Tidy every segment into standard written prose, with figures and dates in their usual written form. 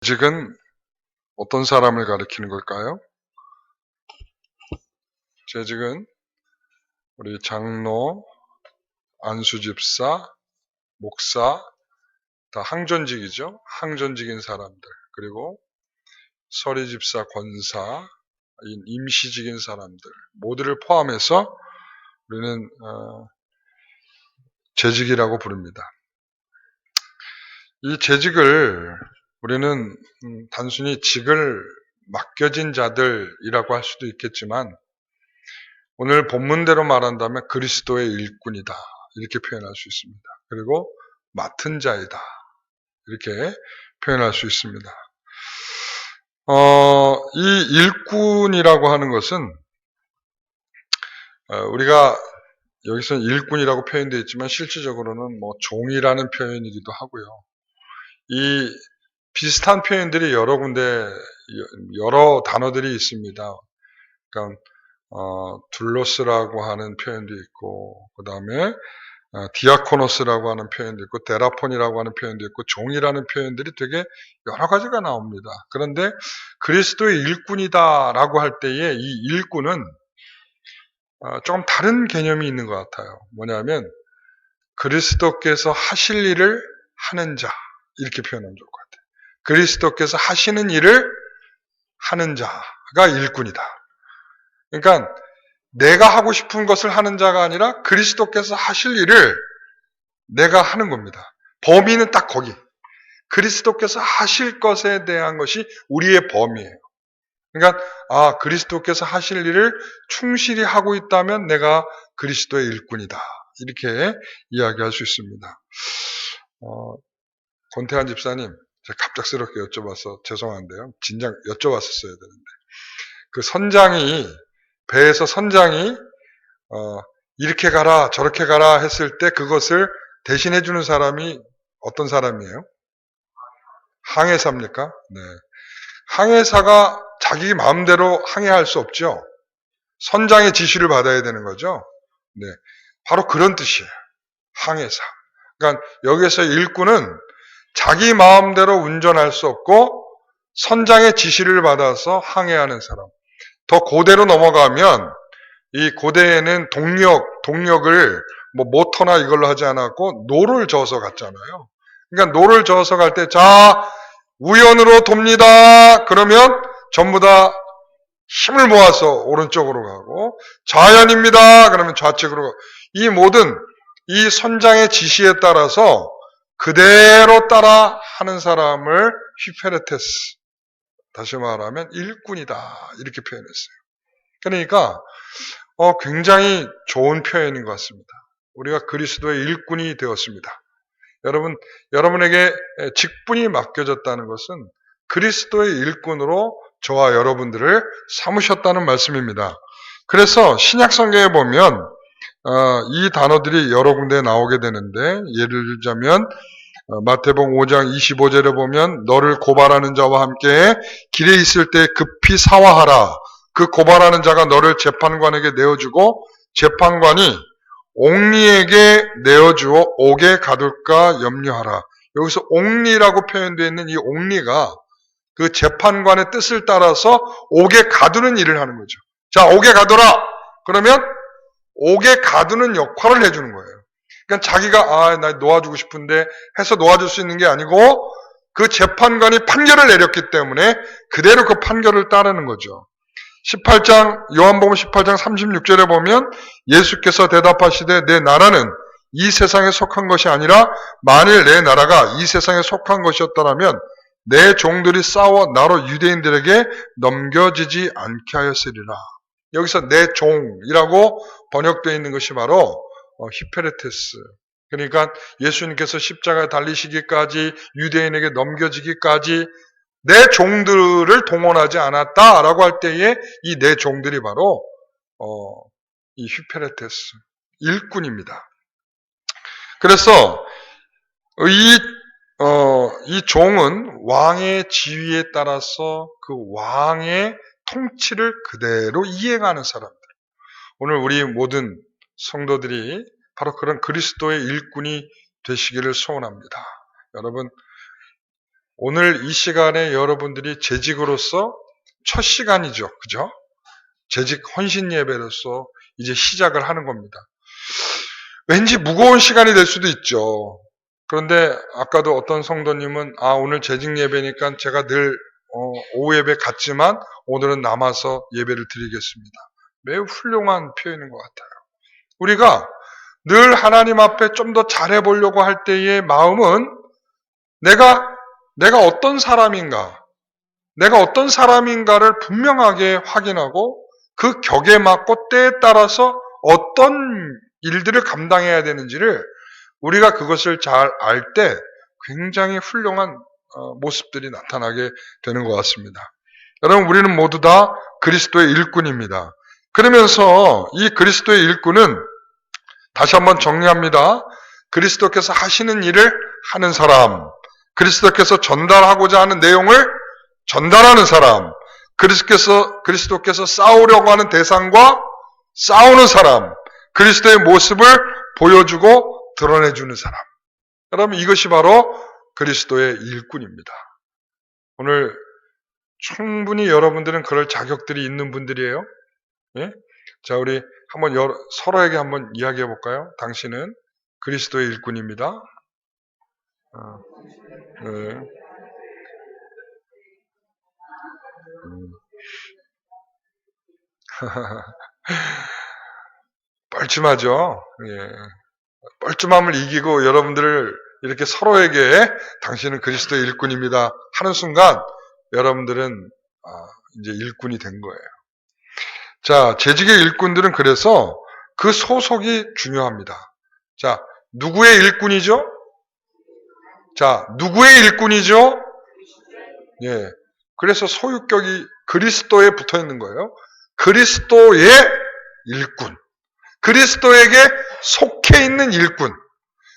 재직은 어떤 사람을 가리키는 걸까요? 재직은 우리 장로, 안수집사, 목사, 다 항존직이죠. 항존직인 사람들, 그리고 서리집사, 권사, 임시직인 사람들 모두를 포함해서 우리는 재직이라고 부릅니다. 이 재직을 우리는 단순히 직을 맡겨진 자들이라고 할 수도 있겠지만, 오늘 본문대로 말한다면 그리스도의 일꾼이다, 이렇게 표현할 수 있습니다. 그리고 맡은 자이다, 이렇게 표현할 수 있습니다. 이 일꾼이라고 하는 것은 우리가 여기서는 일꾼이라고 표현되어 있지만 실질적으로는 종이라는 표현이기도 하고요. 이 비슷한 표현들이 여러 군데 여러 단어들이 있습니다. 그러니까 둘로스라고 하는 표현도 있고, 그 다음에 디아코노스라고 하는 표현도 있고, 데라폰이라고 하는 표현도 있고, 종이라는 표현들이 되게 여러 가지가 나옵니다. 그런데 그리스도의 일꾼이다라고 할 때에 이 일꾼은 조금 다른 개념이 있는 것 같아요. 뭐냐면 그리스도께서 하실 일을 하는 자, 이렇게 표현하면 좋을 것 같아요. 그리스도께서 하시는 일을 하는 자가 일꾼이다. 그러니까 내가 하고 싶은 것을 하는 자가 아니라 그리스도께서 하실 일을 내가 하는 겁니다. 범위는 딱 거기. 그리스도께서 하실 것에 대한 것이 우리의 범위예요. 그러니까 그리스도께서 하실 일을 충실히 하고 있다면 내가 그리스도의 일꾼이다, 이렇게 이야기할 수 있습니다. 권태환 집사님, 제가 갑작스럽게 여쭤봐서 죄송한데요. 진작 여쭤봤었어야 되는데, 그 선장이, 배에서 선장이 이렇게 가라 저렇게 가라 했을 때 그것을 대신해 주는 사람이 어떤 사람이에요? 항해사입니까? 네. 항해사가 자기 마음대로 항해할 수 없죠. 선장의 지시를 받아야 되는 거죠. 네. 바로 그런 뜻이에요. 항해사. 그러니까 여기서 일꾼은 자기 마음대로 운전할 수 없고 선장의 지시를 받아서 항해하는 사람. 더 고대로 넘어가면 이 고대에는 동력을 모터나 이걸로 하지 않았고 노를 저어서 갔잖아요. 그러니까 노를 저어서 갈 때, 자, 우연으로 돕니다. 그러면 전부 다 힘을 모아서 오른쪽으로 가고, 좌연입니다. 그러면 좌측으로 가고, 이 모든 이 선장의 지시에 따라서 그대로 따라 하는 사람을 휘페레테스, 다시 말하면 일꾼이다, 이렇게 표현했어요. 그러니까 굉장히 좋은 표현인 것 같습니다. 우리가 그리스도의 일꾼이 되었습니다. 여러분에게 직분이 맡겨졌다는 것은 그리스도의 일꾼으로 저와 여러분들을 삼으셨다는 말씀입니다. 그래서 신약 성경에 보면 이 단어들이 여러 군데 나오게 되는데, 예를 들자면 마태복음 5장 25절에 보면 너를 고발하는 자와 함께 길에 있을 때 급히 사화하라. 그 고발하는 자가 너를 재판관에게 내어주고 재판관이 옥리에게 내어주어 옥에 가둘까 염려하라. 여기서 옥리라고 표현되어 있는 이 옥리가 그 재판관의 뜻을 따라서 옥에 가두는 일을 하는 거죠. 자, 옥에 가둬라. 그러면 옥에 가두는 역할을 해주는 거예요. 그러니까 자기가 나 놓아주고 싶은데 해서 놓아줄 수 있는 게 아니고 그 재판관이 판결을 내렸기 때문에 그대로 그 판결을 따르는 거죠. 18장, 요한복음 18장 36절에 보면 예수께서 대답하시되 내 나라는 이 세상에 속한 것이 아니라 만일 내 나라가 이 세상에 속한 것이었더라면 내 종들이 싸워 나로 유대인들에게 넘겨지지 않게 하였으리라. 여기서 내 종이라고 번역되어 있는 것이 바로 히페레테스. 그러니까 예수님께서 십자가에 달리시기까지, 유대인에게 넘겨지기까지 내 종들을 동원하지 않았다라고 할 때에 이 내 종들이 바로 이 히페레테스, 일꾼입니다. 그래서 이 종은 왕의 지위에 따라서 그 왕의 통치를 그대로 이행하는 사람들. 오늘 우리 모든 성도들이 바로 그런 그리스도의 일꾼이 되시기를 소원합니다. 여러분, 오늘 이 시간에 여러분들이 재직으로서 첫 시간이죠. 그죠? 재직 헌신 예배로서 이제 시작을 하는 겁니다. 왠지 무거운 시간이 될 수도 있죠. 그런데 아까도 어떤 성도님은 오늘 재직 예배니까 제가 늘 오후 예배 갔지만 오늘은 남아서 예배를 드리겠습니다. 매우 훌륭한 표현인 것 같아요. 우리가 늘 하나님 앞에 좀 더 잘해보려고 할 때의 마음은 내가 어떤 사람인가, 내가 어떤 사람인가를 분명하게 확인하고 그 격에 맞고 때에 따라서 어떤 일들을 감당해야 되는지를 우리가 그것을 잘 알 때 굉장히 훌륭한 모습들이 나타나게 되는 것 같습니다. 여러분, 우리는 모두 다 그리스도의 일꾼입니다. 그러면서 이 그리스도의 일꾼은 다시 한번 정리합니다. 그리스도께서 하시는 일을 하는 사람, 그리스도께서 전달하고자 하는 내용을 전달하는 사람, 그리스도께서 싸우려고 하는 대상과 싸우는 사람, 그리스도의 모습을 보여주고 드러내주는 사람. 여러분, 이것이 바로 그리스도의 일꾼입니다. 오늘 충분히 여러분들은 그럴 자격들이 있는 분들이에요. 예? 자, 우리 한번 서로에게 한번 이야기해 볼까요? 당신은 그리스도의 일꾼입니다. 네. 뻘쭘하죠? 예. 뻘쭘함을 이기고 여러분들을 이렇게 서로에게 당신은 그리스도의 일꾼입니다 하는 순간 여러분들은 이제 일꾼이 된 거예요. 자, 재직의 일꾼들은 그래서 그 소속이 중요합니다. 자, 누구의 일꾼이죠? 자, 누구의 일꾼이죠? 예. 그래서 소유격이 그리스도에 붙어 있는 거예요. 그리스도의 일꾼. 그리스도에게 속해 있는 일꾼.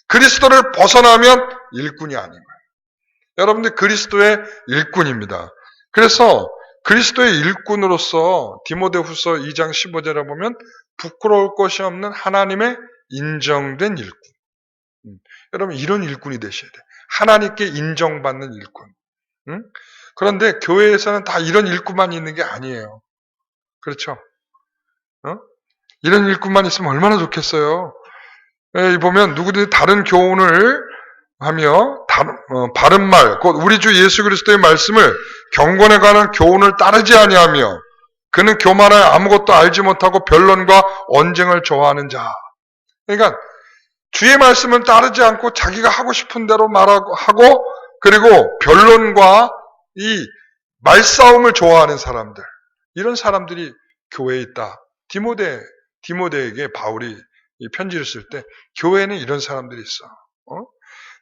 그리스도를 벗어나면 일꾼이 아닌 거예요. 여러분들 그리스도의 일꾼입니다. 그래서 그리스도의 일꾼으로서 디모데후서 2장 15절에 보면 부끄러울 것이 없는 하나님의 인정된 일꾼. 여러분 이런 일꾼이 되셔야 돼요. 하나님께 인정받는 일꾼. 그런데 교회에서는 다 이런 일꾼만 있는 게 아니에요. 그렇죠? 이런 일꾼만 있으면 얼마나 좋겠어요. 보면 누구든지 다른 교훈을 하며 바른 말, 곧 우리 주 예수 그리스도의 말씀을 경건에 관한 교훈을 따르지 아니하며 그는 교만하여 아무것도 알지 못하고 변론과 언쟁을 좋아하는 자. 그러니까 주의 말씀을 따르지 않고 자기가 하고 싶은 대로 말하고 하고 그리고 변론과 이 말싸움을 좋아하는 사람들. 이런 사람들이 교회에 있다. 디모데에게 바울이 이 편지를 쓸 때 교회에는 이런 사람들이 있어.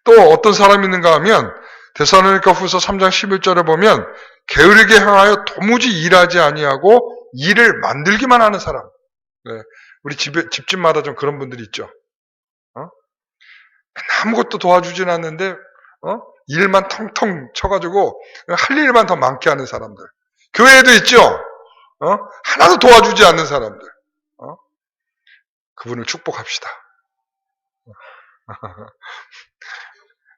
또 어떤 사람이 있는가 하면 데살로니가 후서 3장 11절에 보면 게으르게 행하여 도무지 일하지 아니하고 일을 만들기만 하는 사람. 네, 우리 집집마다 좀 그런 분들이 있죠. 아무것도 도와주진 않는데 일만 텅텅 쳐가지고 할 일만 더 많게 하는 사람들. 교회에도 있죠. 하나도 도와주지 않는 사람들. 그분을 축복합시다.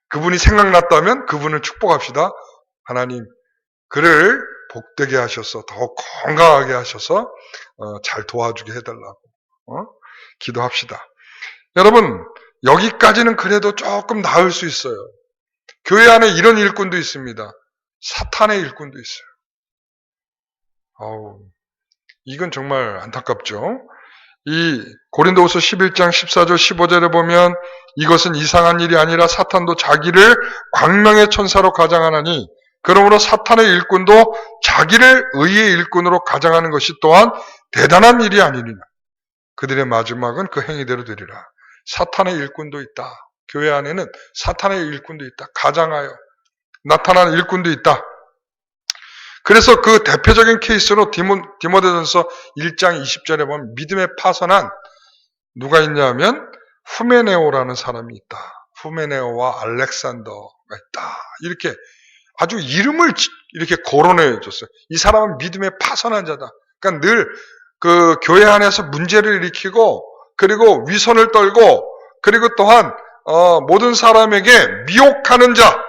그분이 생각났다면 그분을 축복합시다. 하나님 그를 복되게 하셔서 더 건강하게 하셔서 잘 도와주게 해달라고 기도합시다. 여러분 여기까지는 그래도 조금 나을 수 있어요. 교회 안에 이런 일꾼도 있습니다. 사탄의 일꾼도 있어요. 이건 정말 안타깝죠. 이 고린도후서 11장 14절 15절에 보면 이것은 이상한 일이 아니라 사탄도 자기를 광명의 천사로 가장하나니 그러므로 사탄의 일꾼도 자기를 의의 일꾼으로 가장하는 것이 또한 대단한 일이 아니니라. 그들의 마지막은 그 행위대로 되리라. 사탄의 일꾼도 있다. 교회 안에는 사탄의 일꾼도 있다. 가장하여 나타나는 일꾼도 있다. 그래서 그 대표적인 케이스로 디모데전서 1장 20절에 보면 믿음에 파선한 누가 있냐면 후메네오라는 사람이 있다. 후메네오와 알렉산더가 있다. 이렇게 아주 이름을 이렇게 거론해 줬어요. 이 사람은 믿음에 파선한 자다. 그러니까 늘 그 교회 안에서 문제를 일으키고 그리고 위선을 떨고 그리고 또한 모든 사람에게 미혹하는 자,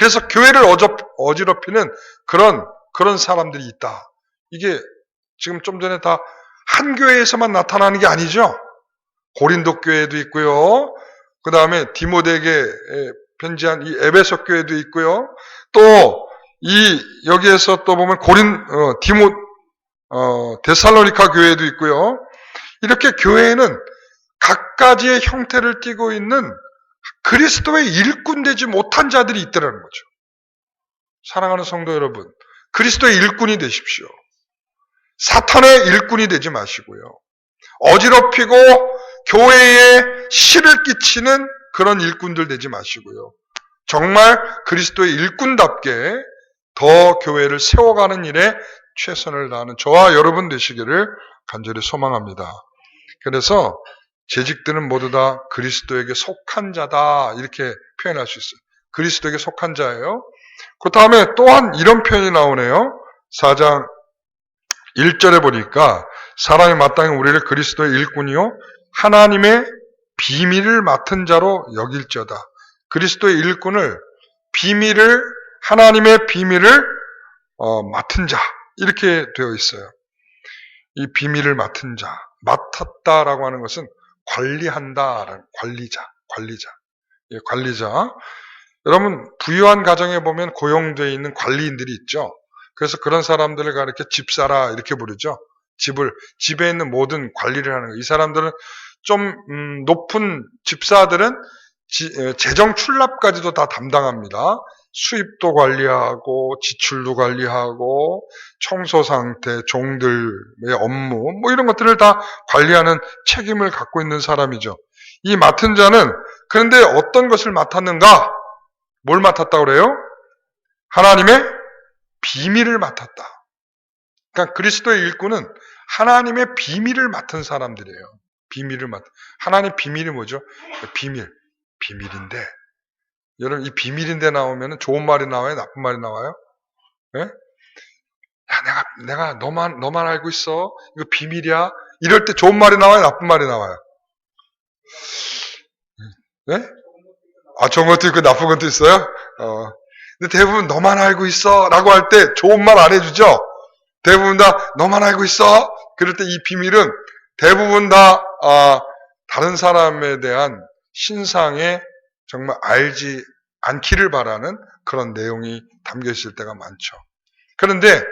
그래서 교회를 어지럽히는 그런 사람들이 있다. 이게 지금 좀 전에 다 한 교회에서만 나타나는 게 아니죠. 고린도 교회도 있고요. 그 다음에 디모데에게 편지한 이 에베소 교회도 있고요. 또 여기에서 또 보면 데살로니가 교회도 있고요. 이렇게 교회는 각가지의 형태를 띠고 있는 그리스도의 일꾼 되지 못한 자들이 있더라는 거죠. 사랑하는 성도 여러분, 그리스도의 일꾼이 되십시오. 사탄의 일꾼이 되지 마시고요. 어지럽히고 교회에 실을 끼치는 그런 일꾼들 되지 마시고요. 정말 그리스도의 일꾼답게 더 교회를 세워가는 일에 최선을 다하는 저와 여러분 되시기를 간절히 소망합니다. 그래서 재직들은 모두 다 그리스도에게 속한 자다 이렇게 표현할 수 있어요. 그리스도에게 속한 자예요. 그 다음에 또한 이런 표현이 나오네요. 4장 1절에 보니까 사람이 마땅히 우리를 그리스도의 일꾼이요 하나님의 비밀을 맡은 자로 여길지어다. 그리스도의 일꾼을 하나님의 비밀을 맡은 자 이렇게 되어 있어요. 이 비밀을 맡은 자, 맡았다라고 하는 것은 관리한다라는 관리자. 예, 관리자. 여러분 부유한 가정에 보면 고용되어 있는 관리인들이 있죠. 그래서 그런 사람들을 가리켜 집사라 이렇게 부르죠. 집에 있는 모든 관리를 하는 거예요. 이 사람들은 좀 높은 집사들은 재정 출납까지도 다 담당합니다. 수입도 관리하고 지출도 관리하고 청소 상태, 종들의 업무 뭐 이런 것들을 다 관리하는 책임을 갖고 있는 사람이죠. 이 맡은 자는 그런데 어떤 것을 맡았는가? 뭘 맡았다고 그래요? 하나님의 비밀을 맡았다. 그러니까 그리스도의 일꾼은 하나님의 비밀을 맡은 사람들이에요. 하나님의 비밀이 뭐죠? 비밀인데. 여러분 이 비밀인데 나오면 좋은 말이 나와요? 나쁜 말이 나와요? 네? 야, 내가 너만 알고 있어. 이거 비밀이야. 이럴 때 좋은 말이 나와요? 나쁜 말이 나와요? 네? 좋은 것도 있고 나쁜 것도 있어요? 근데 대부분 너만 알고 있어 라고 할 때 좋은 말 안 해주죠? 대부분 다 너만 알고 있어? 그럴 때 이 비밀은 대부분 다 다른 사람에 대한 신상에 정말 알지 않기를 바라는 그런 내용이 담겨 있을 때가 많죠. 그런데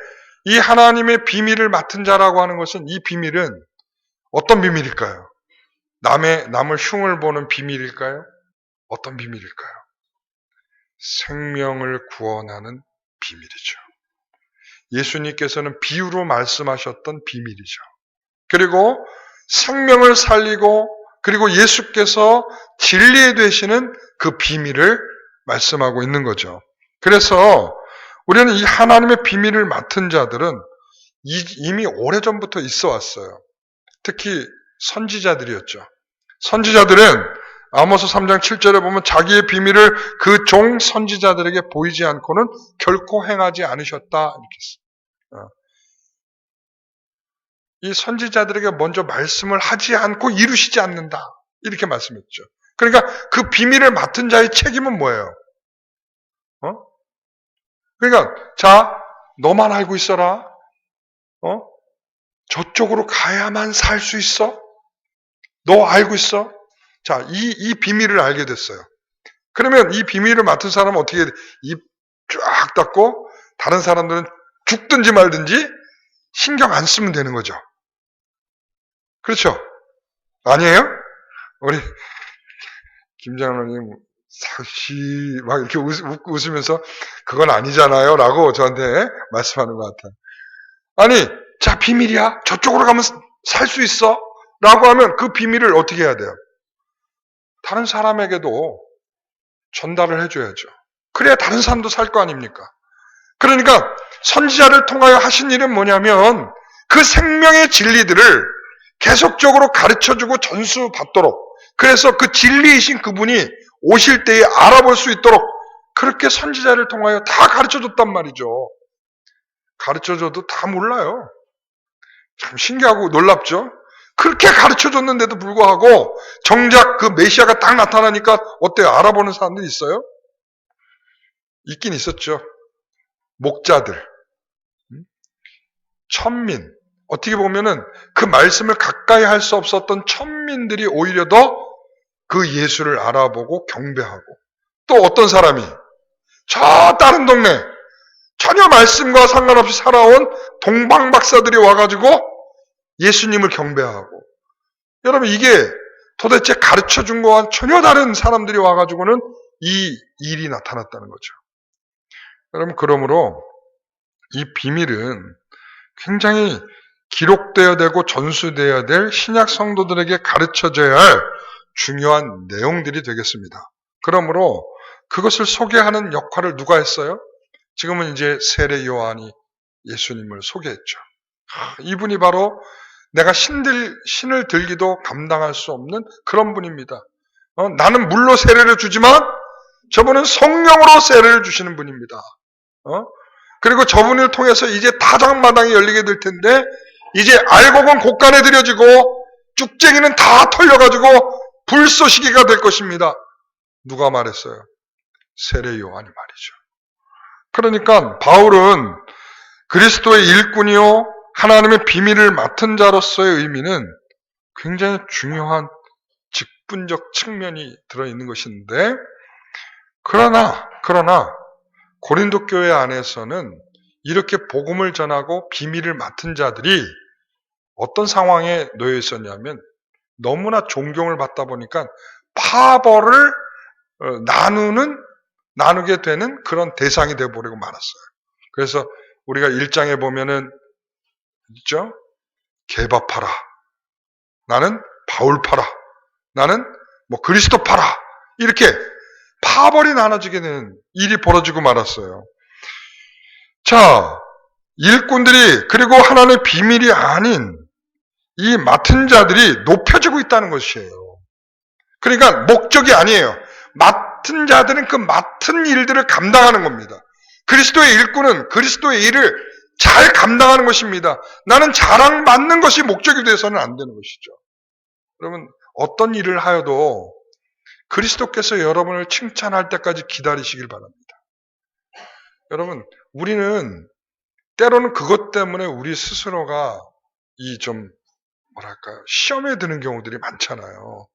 이 하나님의 비밀을 맡은 자라고 하는 것은 이 비밀은 어떤 비밀일까요? 남을 흉을 보는 비밀일까요? 어떤 비밀일까요? 생명을 구원하는 비밀이죠. 예수님께서는 비유로 말씀하셨던 비밀이죠. 그리고 생명을 살리고 그리고 예수께서 진리 되시는 그 비밀을 말씀하고 있는 거죠. 그래서 우리는 이 하나님의 비밀을 맡은 자들은 이미 오래전부터 있어 왔어요. 특히 선지자들이었죠. 선지자들은 아모스 3장 7절에 보면 자기의 비밀을 그 종 선지자들에게 보이지 않고는 결코 행하지 않으셨다. 이렇게 써요. 이 선지자들에게 먼저 말씀을 하지 않고 이루시지 않는다. 이렇게 말씀했죠. 그러니까 그 비밀을 맡은 자의 책임은 뭐예요? 그러니까 자 너만 알고 있어라. 저쪽으로 가야만 살 수 있어? 너 알고 있어? 자, 이 비밀을 알게 됐어요. 그러면 이 비밀을 맡은 사람은 어떻게 입 쫙 닫고 다른 사람들은 죽든지 말든지 신경 안 쓰면 되는 거죠. 그렇죠? 아니에요? 우리 김장로님 막 이렇게 웃으면서 그건 아니잖아요 라고 저한테 말씀하는 것 같아요. 아니 자 비밀이야. 저쪽으로 가면 살 수 있어 라고 하면 그 비밀을 어떻게 해야 돼요? 다른 사람에게도 전달을 해줘야죠. 그래야 다른 사람도 살 거 아닙니까? 그러니까 선지자를 통하여 하신 일은 뭐냐면 그 생명의 진리들을 계속적으로 가르쳐주고 전수받도록 그래서 그 진리이신 그분이 오실 때에 알아볼 수 있도록 그렇게 선지자를 통하여 다 가르쳐줬단 말이죠. 가르쳐줘도 다 몰라요. 참 신기하고 놀랍죠? 그렇게 가르쳐줬는데도 불구하고 정작 그 메시아가 딱 나타나니까 어때요? 알아보는 사람들이 있어요? 있긴 있었죠. 목자들, 천민. 어떻게 보면은 그 말씀을 가까이 할 수 없었던 천민들이 오히려 더 그 예수를 알아보고 경배하고, 또 어떤 사람이 저 다른 동네 전혀 말씀과 상관없이 살아온 동방 박사들이 와가지고 예수님을 경배하고, 여러분 이게 도대체 가르쳐 준 거와 전혀 다른 사람들이 와가지고는 이 일이 나타났다는 거죠. 여러분, 그러므로 이 비밀은 굉장히 기록되어야 되고 전수되어야 될 신약 성도들에게 가르쳐져야 할 중요한 내용들이 되겠습니다. 그러므로 그것을 소개하는 역할을 누가 했어요? 지금은 이제 세례 요한이 예수님을 소개했죠. 이분이 바로 내가 신을 들기도 감당할 수 없는 그런 분입니다. 나는 물로 세례를 주지만 저분은 성령으로 세례를 주시는 분입니다. 그리고 저분을 통해서 이제 다장마당이 열리게 될 텐데, 이제 알곡은 곡간에 들여지고 쭉쟁이는 다 털려가지고 불쏘시개가 될 것입니다. 누가 말했어요? 세례 요한이 말이죠. 그러니까 바울은 그리스도의 일꾼이요 하나님의 비밀을 맡은 자로서의 의미는 굉장히 중요한 직분적 측면이 들어있는 것인데, 그러나 고린도 교회 안에서는 이렇게 복음을 전하고 비밀을 맡은 자들이 어떤 상황에 놓여 있었냐면, 너무나 존경을 받다 보니까 파벌을 나누게 되는 그런 대상이 되어버리고 말았어요. 그래서 우리가 1장에 보면은 있죠? 게바파라, 나는 바울파라, 나는 그리스도파라, 이렇게 파벌이 나눠지게 되는 일이 벌어지고 말았어요. 자, 일꾼들이, 그리고 하나님의 비밀이 아닌 이 맡은 자들이 높여지고 있다는 것이에요. 그러니까 목적이 아니에요. 맡은 자들은 그 맡은 일들을 감당하는 겁니다. 그리스도의 일꾼은 그리스도의 일을 잘 감당하는 것입니다. 나는 자랑받는 것이 목적이 돼서는 안 되는 것이죠. 여러분, 어떤 일을 하여도 그리스도께서 여러분을 칭찬할 때까지 기다리시길 바랍니다. 여러분, 우리는 때로는 그것 때문에 우리 스스로가 시험에 드는 경우들이 많잖아요.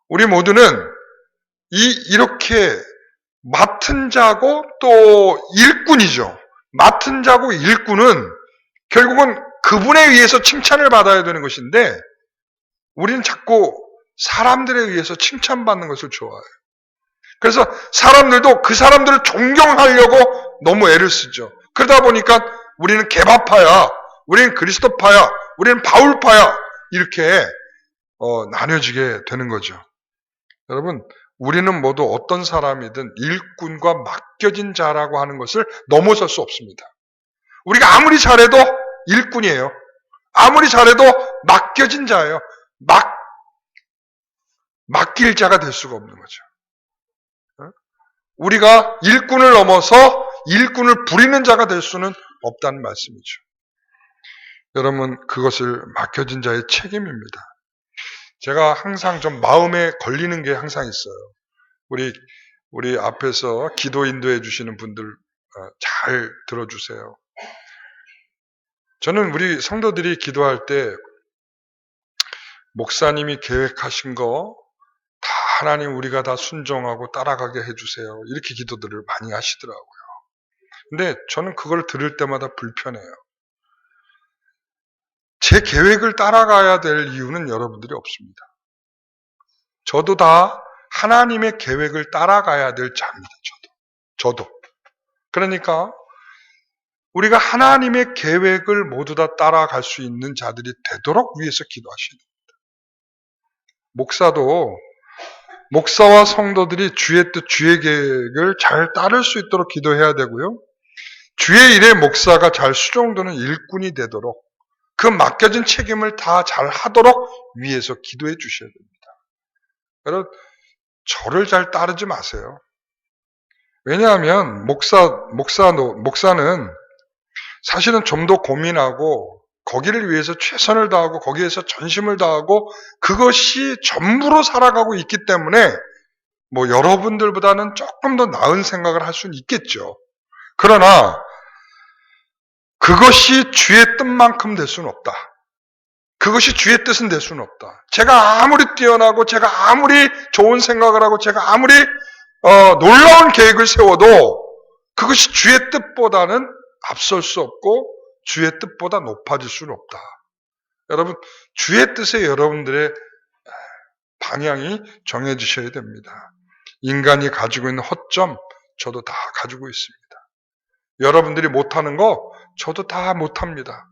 우리 모두는 이렇게 맡은 자고 또 일꾼이죠. 맡은 자고 일꾼은 결국은 그분에 의해서 칭찬을 받아야 되는 것인데, 우리는 자꾸 사람들에 의해서 칭찬받는 것을 좋아해요. 그래서 사람들도 그 사람들을 존경하려고 너무 애를 쓰죠. 그러다 보니까 우리는 게바파야, 우리는 그리스도파야, 우리는 바울파야, 이렇게 나뉘어지게 되는 거죠. 여러분, 우리는 모두 어떤 사람이든 일꾼과 맡겨진 자라고 하는 것을 넘어설 수 없습니다. 우리가 아무리 잘해도 일꾼이에요. 아무리 잘해도 맡겨진 자예요. 맡길 자가 될 수가 없는 거죠. 우리가 일꾼을 넘어서 일꾼을 부리는 자가 될 수는 없다는 말씀이죠. 여러분, 그것을 맡겨진 자의 책임입니다. 제가 항상 좀 마음에 걸리는 게 항상 있어요. 우리 앞에서 기도 인도해 주시는 분들 잘 들어주세요. 저는 우리 성도들이 기도할 때 목사님이 계획하신 거 다 하나님 우리가 다 순종하고 따라가게 해주세요, 이렇게 기도들을 많이 하시더라고요. 근데 저는 그걸 들을 때마다 불편해요. 제 계획을 따라가야 될 이유는 여러분들이 없습니다. 저도 다 하나님의 계획을 따라가야 될 자입니다. 저도. 그러니까 우리가 하나님의 계획을 모두 다 따라갈 수 있는 자들이 되도록 위해서 기도하시는 겁니다. 목사와 성도들이 주의 뜻, 주의 계획을 잘 따를 수 있도록 기도해야 되고요. 주의 일에 목사가 잘 수종되는 일꾼이 되도록 그 맡겨진 책임을 다 잘 하도록 위해서 기도해 주셔야 됩니다. 여러분, 저를 잘 따르지 마세요. 왜냐하면 목사는 사실은 좀 더 고민하고 거기를 위해서 최선을 다하고 거기에서 전심을 다하고 그것이 전부로 살아가고 있기 때문에 뭐 여러분들보다는 조금 더 나은 생각을 할 수는 있겠죠. 그러나 그것이 주의 뜻만큼 될 수는 없다. 그것이 주의 뜻은 될 수는 없다. 제가 아무리 뛰어나고 제가 아무리 좋은 생각을 하고 제가 아무리 놀라운 계획을 세워도 그것이 주의 뜻보다는 앞설 수 없고 주의 뜻보다 높아질 수는 없다. 여러분, 주의 뜻에 여러분들의 방향이 정해지셔야 됩니다. 인간이 가지고 있는 허점 저도 다 가지고 있습니다. 여러분들이 못하는 거 저도 다 못합니다.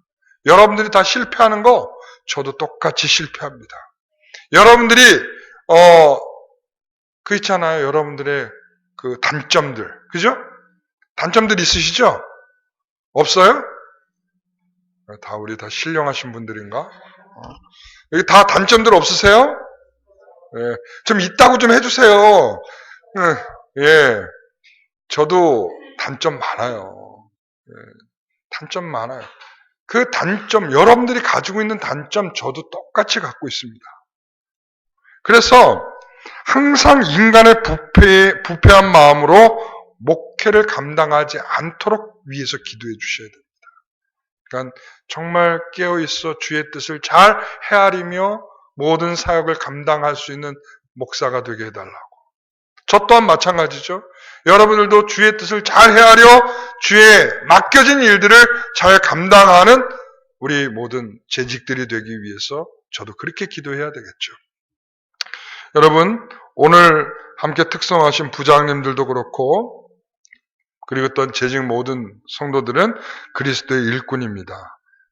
여러분들이 다 실패하는 거 저도 똑같이 실패합니다. 여러분들이 그 있잖아요. 여러분들의 그 단점들, 그죠? 단점들 있으시죠? 없어요? 우리 다 신령하신 분들인가? 여기 다 단점들 없으세요? 예, 좀 있다고 좀 해주세요. 예, 저도 단점 많아요. 예, 단점 많아요. 그 단점, 여러분들이 가지고 있는 단점 저도 똑같이 갖고 있습니다. 그래서 항상 인간의 부패한 마음으로 목회를 감당하지 않도록 위해서 기도해 주셔야 됩니다. 그러니까 정말 깨어있어 주의 뜻을 잘 헤아리며 모든 사역을 감당할 수 있는 목사가 되게 해달라고. 저 또한 마찬가지죠. 여러분들도 주의 뜻을 잘 헤아려 주의 맡겨진 일들을 잘 감당하는 우리 모든 재직들이 되기 위해서 저도 그렇게 기도해야 되겠죠. 여러분, 오늘 함께 특성하신 부장님들도 그렇고 그리고 또 재직 모든 성도들은 그리스도의 일꾼입니다.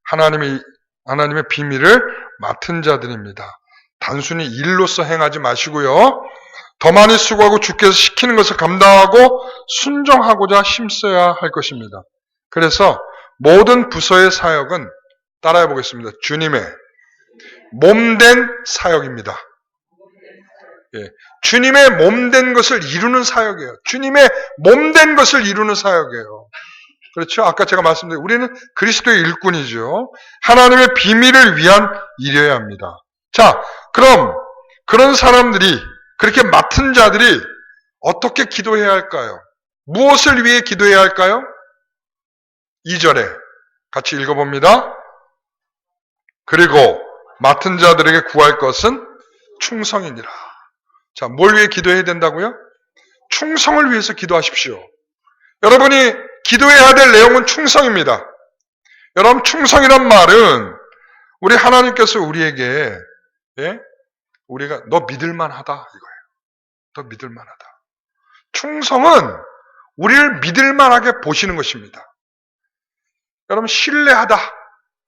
하나님의 비밀을 맡은 자들입니다. 단순히 일로서 행하지 마시고요. 더 많이 수고하고 주께서 시키는 것을 감당하고 순종하고자 힘써야 할 것입니다. 그래서 모든 부서의 사역은 따라해 보겠습니다. 주님의 몸된 사역입니다. 예, 주님의 몸된 것을 이루는 사역이에요. 주님의 몸된 것을 이루는 사역이에요. 그렇죠? 아까 제가 말씀드린 우리는 그리스도의 일꾼이죠. 하나님의 비밀을 위한 일이어야 합니다. 자, 그럼 그런 사람들이 그렇게 맡은 자들이 어떻게 기도해야 할까요? 무엇을 위해 기도해야 할까요? 2절에 같이 읽어봅니다. 그리고 맡은 자들에게 구할 것은 충성이니라. 자, 뭘 위해 기도해야 된다고요? 충성을 위해서 기도하십시오. 여러분이 기도해야 될 내용은 충성입니다. 여러분, 충성이란 말은 우리 하나님께서 우리에게 우리가 너 믿을만하다 이거예요. 너 믿을만하다. 충성은 우리를 믿을만하게 보시는 것입니다. 여러분, 신뢰하다.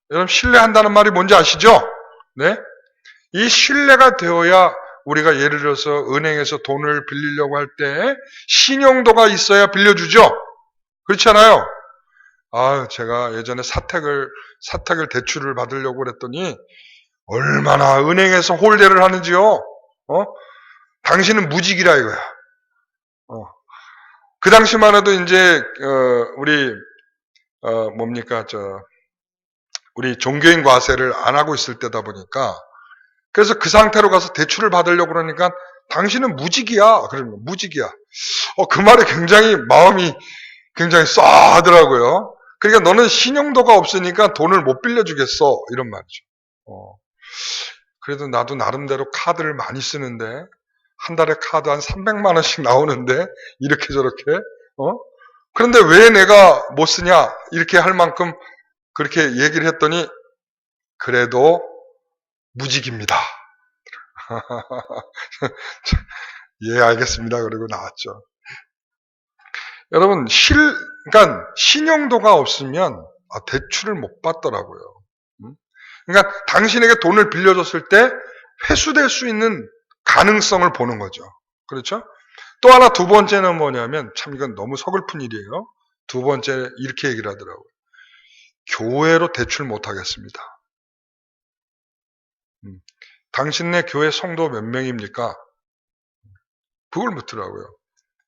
여러분, 신뢰한다는 말이 뭔지 아시죠? 네? 이 신뢰가 되어야 우리가 예를 들어서 은행에서 돈을 빌리려고 할 때 신용도가 있어야 빌려주죠? 그렇잖아요? 제가 예전에 사택을 대출을 받으려고 그랬더니 얼마나 은행에서 홀대를 하는지요? 당신은 무직이라 이거야. 그 당시만 해도 이제, 우리 종교인 과세를 안 하고 있을 때다 보니까, 그래서 그 상태로 가서 대출을 받으려고 그러니까, 당신은 무직이야. 그러는 거야. 무직이야. 그 말에 굉장히 마음이 굉장히 쏴하더라고요. 그러니까 너는 신용도가 없으니까 돈을 못 빌려주겠어. 이런 말이죠. 그래도 나도 나름대로 카드를 많이 쓰는데, 한 달에 카드 한 300만 원씩 나오는데, 이렇게 저렇게, 그런데 왜 내가 못 쓰냐? 이렇게 할 만큼 그렇게 얘기를 했더니, 그래도 무직입니다. 예, 알겠습니다. 그리고 나왔죠. 여러분, 그러니까 신용도가 없으면 대출을 못 받더라고요. 그러니까 당신에게 돈을 빌려줬을 때 회수될 수 있는 가능성을 보는 거죠. 그렇죠? 또 하나 두 번째는 뭐냐면 참 이건 너무 서글픈 일이에요. 두 번째 이렇게 얘기를 하더라고요. 교회로 대출 못 하겠습니다. 당신네 교회 성도 몇 명입니까? 그걸 묻더라고요.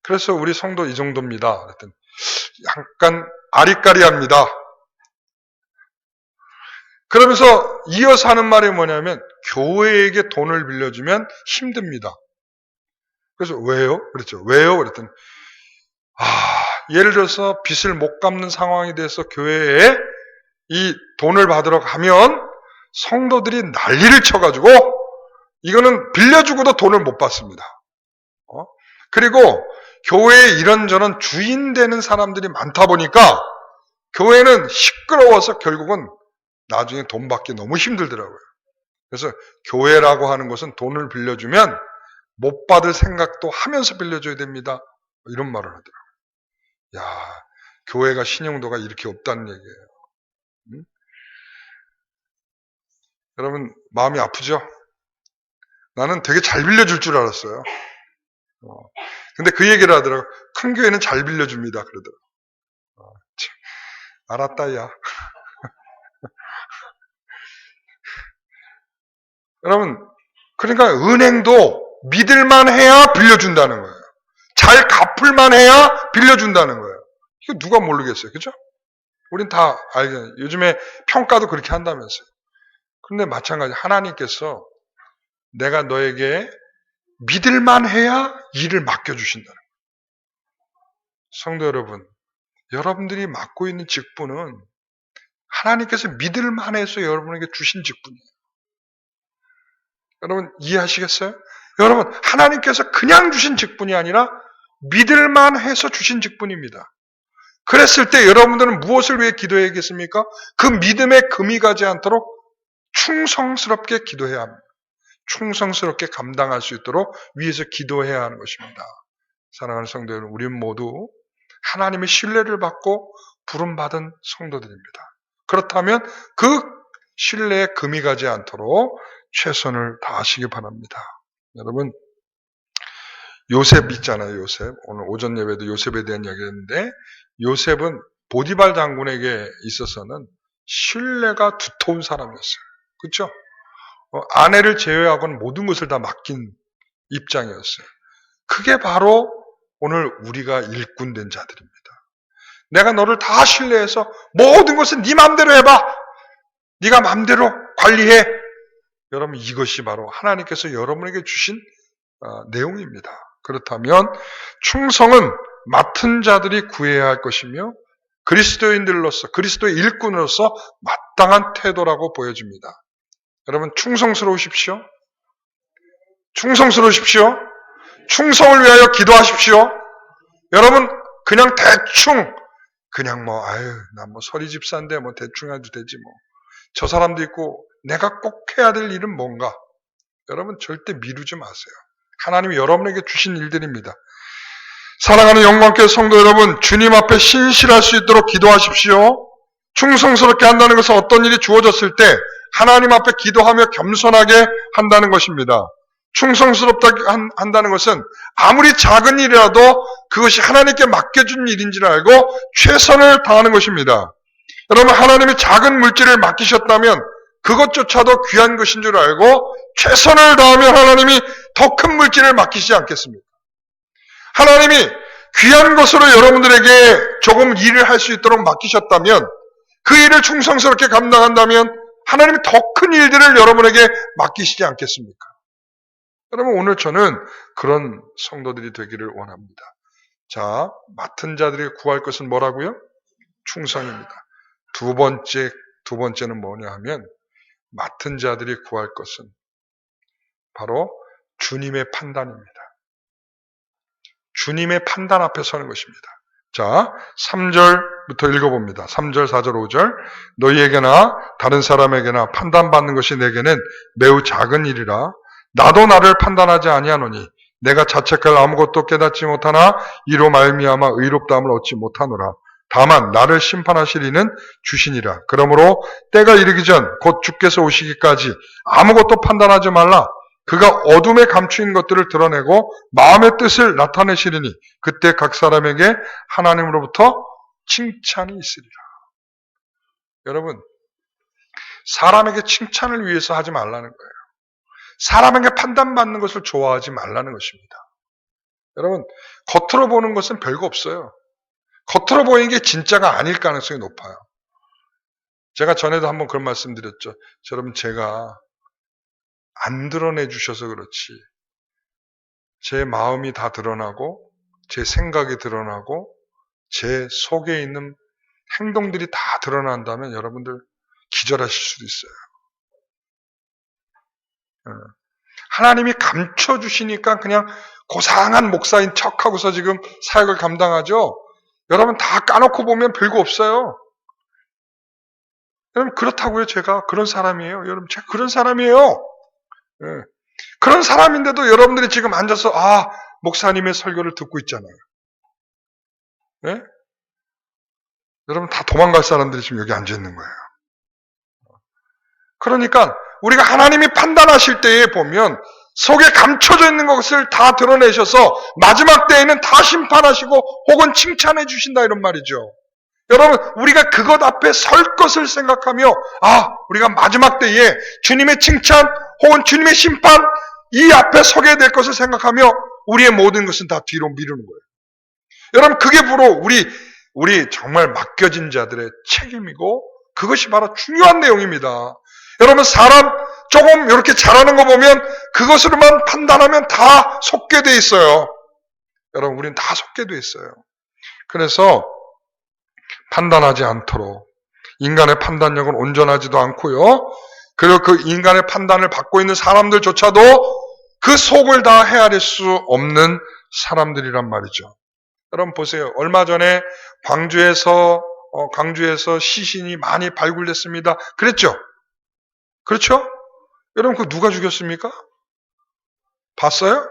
그래서 우리 성도 이 정도입니다. 그랬더니 약간 아리까리합니다. 그러면서 이어서 하는 말이 뭐냐면 교회에게 돈을 빌려주면 힘듭니다. 그래서 왜요? 그랬죠. 왜요? 그랬더니 예를 들어서 빚을 못 갚는 상황이 돼서 교회에 이 돈을 받으러 가면 성도들이 난리를 쳐가지고 이거는 빌려주고도 돈을 못 받습니다. 그리고 교회에 이런저런 주인 되는 사람들이 많다 보니까 교회는 시끄러워서 결국은 나중에 돈 받기 너무 힘들더라고요. 그래서 교회라고 하는 것은 돈을 빌려주면 못 받을 생각도 하면서 빌려줘야 됩니다. 이런 말을 하더라고요. 야, 교회가 신용도가 이렇게 없다는 얘기예요. 응? 여러분 마음이 아프죠? 나는 되게 잘 빌려줄 줄 알았어요. 근데 그 얘기를 하더라고요. 큰 교회는 잘 빌려줍니다. 그러더라고요. 알았다, 야. 여러분, 그러니까 은행도 믿을만 해야 빌려준다는 거예요. 잘 갚을만 해야 빌려준다는 거예요. 이거 누가 모르겠어요. 그죠? 우린 다 알잖아요. 요즘에 평가도 그렇게 한다면서요. 그런데 마찬가지 하나님께서 내가 너에게 믿을만 해야 일을 맡겨주신다는 거예요. 성도 여러분, 여러분들이 맡고 있는 직분은 하나님께서 믿을만 해서 여러분에게 주신 직분이에요. 여러분 이해하시겠어요? 여러분 하나님께서 그냥 주신 직분이 아니라 믿을만 해서 주신 직분입니다. 그랬을 때 여러분들은 무엇을 위해 기도해야겠습니까? 그 믿음에 금이 가지 않도록 충성스럽게 기도해야 합니다. 충성스럽게 감당할 수 있도록 위해서 기도해야 하는 것입니다. 사랑하는 성도 여러분, 우리는 모두 하나님의 신뢰를 받고 부름받은 성도들입니다. 그렇다면 그 신뢰에 금이 가지 않도록 최선을 다하시기 바랍니다. 여러분, 요셉 있잖아요, 요셉. 오늘 오전 예배도 요셉에 대한 이야기했는데, 요셉은 보디발 장군에게 있어서는 신뢰가 두터운 사람이었어요. 그렇죠? 아내를 제외하고는 모든 것을 다 맡긴 입장이었어요. 그게 바로 오늘 우리가 일꾼된 자들입니다. 내가 너를 다 신뢰해서 모든 것은 네 마음대로 해봐. 네가 마음대로 관리해. 여러분 이것이 바로 하나님께서 여러분에게 주신 내용입니다. 그렇다면 충성은 맡은 자들이 구해야 할 것이며 그리스도인들로서 그리스도의 일꾼으로서 마땅한 태도라고 보여집니다. 여러분 충성스러우십시오. 충성스러우십시오. 충성을 위하여 기도하십시오. 여러분 그냥 대충 그냥 나 서리 집사인데 대충 해도 되지 뭐. 저 사람도 있고 내가 꼭 해야 될 일은 뭔가. 여러분 절대 미루지 마세요. 하나님이 여러분에게 주신 일들입니다. 사랑하는 영광께 성도 여러분, 주님 앞에 신실할 수 있도록 기도하십시오. 충성스럽게 한다는 것은 어떤 일이 주어졌을 때 하나님 앞에 기도하며 겸손하게 한다는 것입니다. 충성스럽다 한다는 것은 아무리 작은 일이라도 그것이 하나님께 맡겨준 일인 줄 알고 최선을 다하는 것입니다. 여러분 하나님이 작은 물질을 맡기셨다면 그것조차도 귀한 것인 줄 알고 최선을 다하면 하나님이 더 큰 물질을 맡기시지 않겠습니까? 하나님이 귀한 것으로 여러분들에게 조금 일을 할 수 있도록 맡기셨다면 그 일을 충성스럽게 감당한다면 하나님이 더 큰 일들을 여러분에게 맡기시지 않겠습니까? 여러분 오늘 저는 그런 성도들이 되기를 원합니다. 자, 맡은 자들이 구할 것은 뭐라고요? 충성입니다. 두 번째는 뭐냐 하면 맡은 자들이 구할 것은 바로 주님의 판단입니다. 주님의 판단 앞에 서는 것입니다. 자, 3절부터 읽어봅니다. 3절, 4절, 5절. 너희에게나 다른 사람에게나 판단받는 것이 내게는 매우 작은 일이라. 나도 나를 판단하지 아니하노니 내가 자책할 아무것도 깨닫지 못하나 이로 말미암아 의롭다함을 얻지 못하노라. 다만 나를 심판하실 이는 주시니라. 그러므로 때가 이르기 전 곧 주께서 오시기까지 아무것도 판단하지 말라. 그가 어둠에 감추인 것들을 드러내고 마음의 뜻을 나타내시리니 그때 각 사람에게 하나님으로부터 칭찬이 있으리라. 여러분, 사람에게 칭찬을 위해서 하지 말라는 거예요. 사람에게 판단받는 것을 좋아하지 말라는 것입니다. 여러분, 겉으로 보는 것은 별거 없어요. 겉으로 보이는 게 진짜가 아닐 가능성이 높아요. 제가 전에도 한번 그런 말씀 드렸죠. 여러분, 제가 안 드러내 주셔서 그렇지 제 마음이 다 드러나고 제 생각이 드러나고 제 속에 있는 행동들이 다 드러난다면 여러분들 기절하실 수도 있어요. 하나님이 감춰주시니까 그냥 고상한 목사인 척하고서 지금 사역을 감당하죠. 여러분 다 까놓고 보면 별거 없어요. 여러분 그렇다고요. 제가 그런 사람이에요. 여러분 제가 그런 사람이에요. 그런 사람인데도 여러분들이 지금 앉아서 목사님의 설교를 듣고 있잖아요. 네? 여러분 다 도망갈 사람들이 지금 여기 앉아 있는 거예요. 그러니까 우리가 하나님이 판단하실 때에 보면 속에 감춰져 있는 것을 다 드러내셔서 마지막 때에는 다 심판하시고 혹은 칭찬해 주신다 이런 말이죠. 여러분 우리가 그것 앞에 설 것을 생각하며 우리가 마지막 때에 주님의 칭찬 혹은 주님의 심판 이 앞에 서게 될 것을 생각하며 우리의 모든 것은 다 뒤로 미루는 거예요. 여러분 그게 바로 우리 정말 맡겨진 자들의 책임이고 그것이 바로 중요한 내용입니다. 여러분 사람 조금 이렇게 잘하는 거 보면 그것으로만 판단하면 다 속게 돼 있어요. 여러분 우리는 다 속게 돼 있어요. 그래서 판단하지 않도록 인간의 판단력은 온전하지도 않고요. 그리고 그 인간의 판단을 받고 있는 사람들조차도 그 속을 다 헤아릴 수 없는 사람들이란 말이죠. 여러분 보세요. 얼마 전에 광주에서 시신이 많이 발굴됐습니다. 그랬죠? 그렇죠? 여러분 그거 누가 죽였습니까? 봤어요?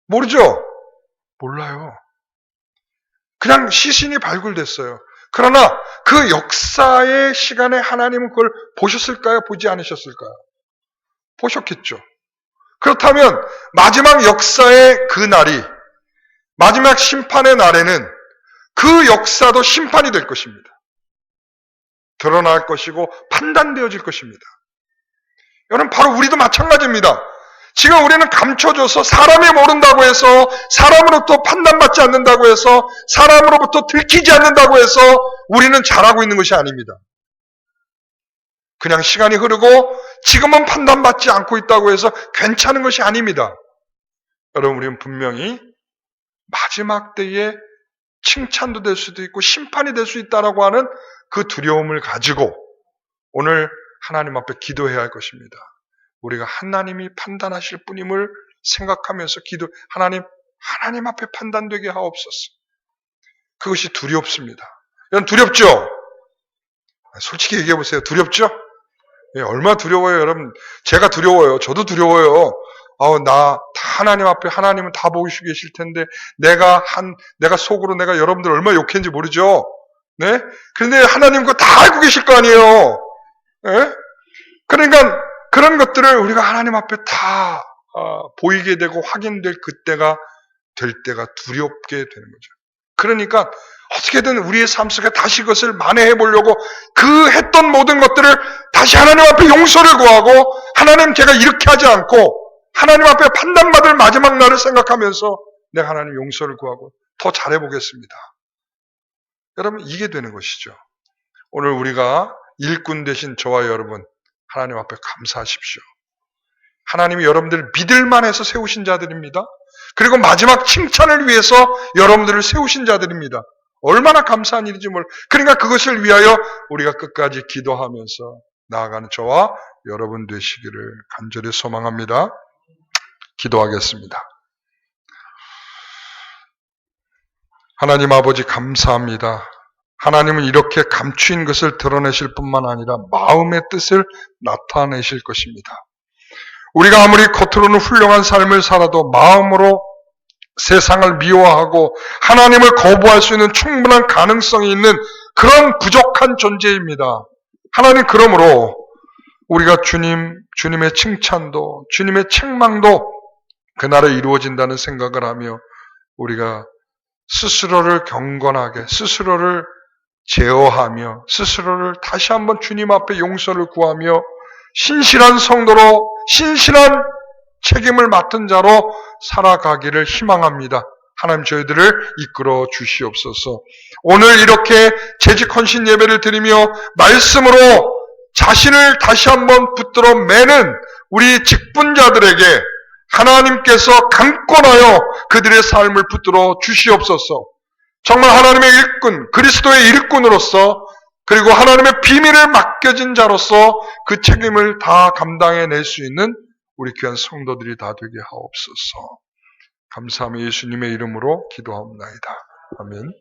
모르죠? 몰라요. 그냥 시신이 발굴됐어요. 그러나 그 역사의 시간에 하나님은 그걸 보셨을까요? 보지 않으셨을까요? 보셨겠죠. 그렇다면 마지막 역사의 그 날이 마지막 심판의 날에는 그 역사도 심판이 될 것입니다. 드러날 것이고 판단되어질 것입니다. 여러분 바로 우리도 마찬가지입니다. 지금 우리는 감춰져서 사람이 모른다고 해서 사람으로부터 판단받지 않는다고 해서 사람으로부터 들키지 않는다고 해서 우리는 잘하고 있는 것이 아닙니다. 그냥 시간이 흐르고 지금은 판단받지 않고 있다고 해서 괜찮은 것이 아닙니다. 여러분 우리는 분명히 마지막 때에 칭찬도 될 수도 있고 심판이 될 수 있다라고 하는 그 두려움을 가지고 오늘 하나님 앞에 기도해야 할 것입니다. 우리가 하나님이 판단하실 분임을 생각하면서 하나님 앞에 판단되게 하옵소서. 그것이 두렵습니다. 여러분 두렵죠? 솔직히 얘기해 보세요. 두렵죠? 얼마나 두려워요, 여러분. 제가 두려워요. 저도 두려워요. 하나님 앞에 하나님은 다 보고 계실 텐데 내가 속으로 내가 여러분들 얼마나 욕했는지 모르죠? 네? 그런데 하나님 그거 다 알고 계실 거 아니에요. 네? 그러니까 그런 것들을 우리가 하나님 앞에 다 보이게 되고 확인될 그때가 될 때가 두렵게 되는 거죠. 그러니까 어떻게든 우리의 삶 속에 다시 그것을 만회해 보려고 그 했던 모든 것들을 다시 하나님 앞에 용서를 구하고 하나님 제가 이렇게 하지 않고 하나님 앞에 판단받을 마지막 날을 생각하면서 내가 하나님 용서를 구하고 더 잘해보겠습니다. 여러분 이게 되는 것이죠. 오늘 우리가 일꾼 되신 저와 여러분 하나님 앞에 감사하십시오. 하나님이 여러분들을 믿을만 해서 세우신 자들입니다. 그리고 마지막 칭찬을 위해서 여러분들을 세우신 자들입니다. 얼마나 감사한 일인지 그러니까 그것을 위하여 우리가 끝까지 기도하면서 나아가는 저와 여러분 되시기를 간절히 소망합니다. 기도하겠습니다. 하나님 아버지 감사합니다. 하나님은 이렇게 감추인 것을 드러내실 뿐만 아니라 마음의 뜻을 나타내실 것입니다. 우리가 아무리 겉으로는 훌륭한 삶을 살아도 마음으로 세상을 미워하고 하나님을 거부할 수 있는 충분한 가능성이 있는 그런 부족한 존재입니다. 하나님 그러므로 우리가 주님의 칭찬도 주님의 책망도 그날에 이루어진다는 생각을 하며 우리가 스스로를 경건하게 스스로를 제어하며 스스로를 다시 한번 주님 앞에 용서를 구하며 신실한 성도로 신실한 책임을 맡은 자로 살아가기를 희망합니다. 하나님 저희들을 이끌어 주시옵소서. 오늘 이렇게 재직 헌신 예배를 드리며 말씀으로 자신을 다시 한번 붙들어 매는 우리 직분자들에게 하나님께서 강권하여 그들의 삶을 붙들어 주시옵소서. 정말 하나님의 일꾼, 그리스도의 일꾼으로서 그리고 하나님의 비밀을 맡겨진 자로서 그 책임을 다 감당해낼 수 있는 우리 귀한 성도들이 다 되게 하옵소서. 감사하며 예수님의 이름으로 기도합니다. 아멘.